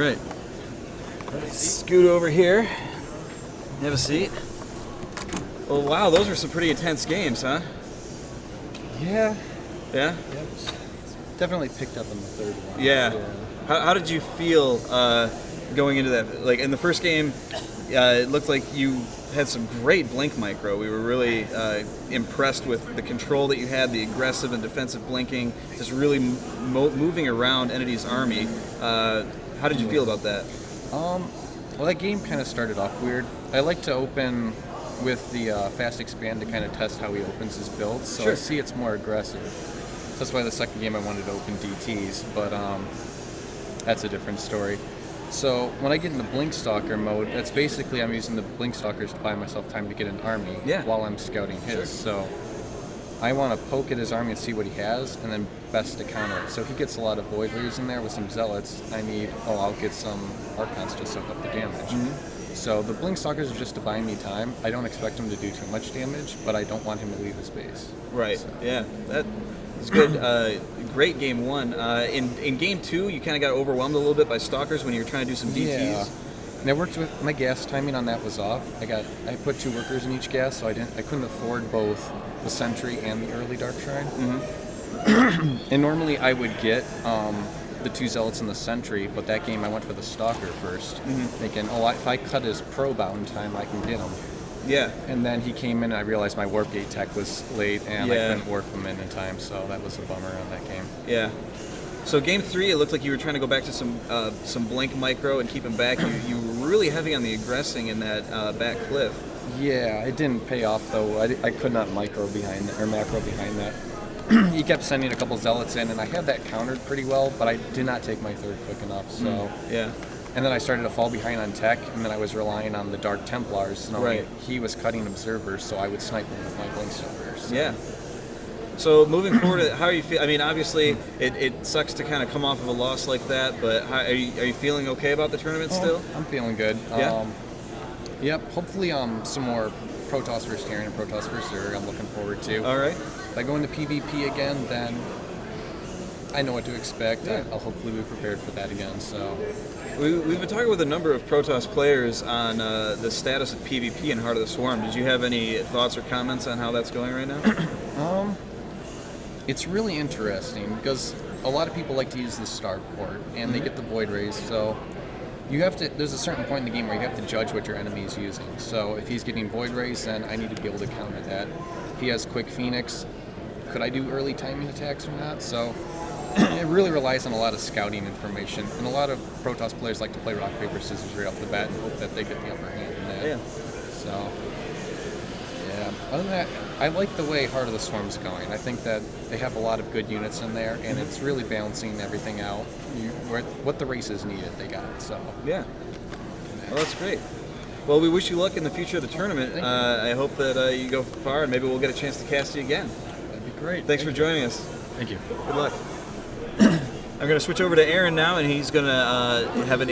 Right. Scoot over here. Have a seat. Oh wow, those were some pretty intense games, huh? Yeah. Yeah? It's definitely picked up in the third one. Yeah. How did you feel going into that? Like in the first game, it looked like you had some great blink micro. We were really impressed with the control that you had, the aggressive and defensive blinking, just really moving around Entity's army. How did you feel about that? Well, that game kind of started off weird. I like to open with the fast expand to kind of test how he opens his build, so Sure. I see it's more aggressive. So that's why the second game I wanted to open DTs, but that's a different story. So when I get into Blink Stalker mode, that's basically I'm using the Blink Stalkers to buy myself time to get an army while I'm scouting his. Sure. So I want to poke at his army and see what he has, and then best to counter it. So he gets a lot of Void Rays in there with some Zealots. I'll get some Archons to soak up the damage. Mm-hmm. So the Blink Stalkers are just to buy me time. I don't expect him to do too much damage, but I don't want him to leave his base. Right. So. Yeah. That was good. Great game one. In game two, you kind of got overwhelmed a little bit by Stalkers when you were trying to do some DTs. Yeah. And I worked with my gas timing on that was off. I put 2 workers in each gas, so I couldn't afford both the Sentry and the early Dark Shrine. Mm-hmm. And normally I would get the 2 Zealots and the Sentry, but that game I went for the Stalker first, thinking, if I cut his probe out in time, I can get him. Yeah. And then he came in and I realized my Warp Gate tech was late and I couldn't warp him in time, so that was a bummer on that game. Yeah. So game 3, it looked like you were trying to go back to some blink micro and keep him back. You were really heavy on the aggressing in that back cliff. Yeah, it didn't pay off though. I could not macro behind that. He kept sending a couple Zealots in, and I had that countered pretty well, but I did not take my third quick enough. So yeah. And then I started to fall behind on tech, and then I was relying on the Dark Templars. Right. He was cutting observers, so I would snipe him with my Blink Stalkers. So. Yeah. So moving forward, how are you feel? I mean, obviously, it sucks to kind of come off of a loss like that, but are you feeling okay about the tournament still? I'm feeling good. Yeah. Yep. Hopefully, some more Protoss vs. Terran and Protoss vs. Zerg I'm looking forward to. All right. If I go into PvP again, then I know what to expect. Yeah. I'll hopefully be prepared for that again. So. We've been talking with a number of Protoss players on the status of PvP in Heart of the Swarm. Did you have any thoughts or comments on how that's going right now? It's really interesting because a lot of people like to use the Starport and they get the Void Rays. So there's a certain point in the game where you have to judge what your enemy is using. So if he's getting Void Rays, then I need to be able to counter that. If he has Quick Phoenix, could I do early timing attacks or not? So it really relies on a lot of scouting information, and a lot of Protoss players like to play rock, paper, scissors right off the bat and hope that they get the upper hand in that. Yeah. So, yeah. Other than that, I like the way Heart of the Swarm's going. I think that they have a lot of good units in there, and it's really balancing everything out. What the races needed, they got. So. Yeah. Well, that's great. Well, we wish you luck in the future of the tournament. I hope that you go far, and maybe we'll get a chance to cast you again. That'd be great. Thanks for joining us. Thank you. Good luck. I'm going to switch over to Aaron now, and he's going to have an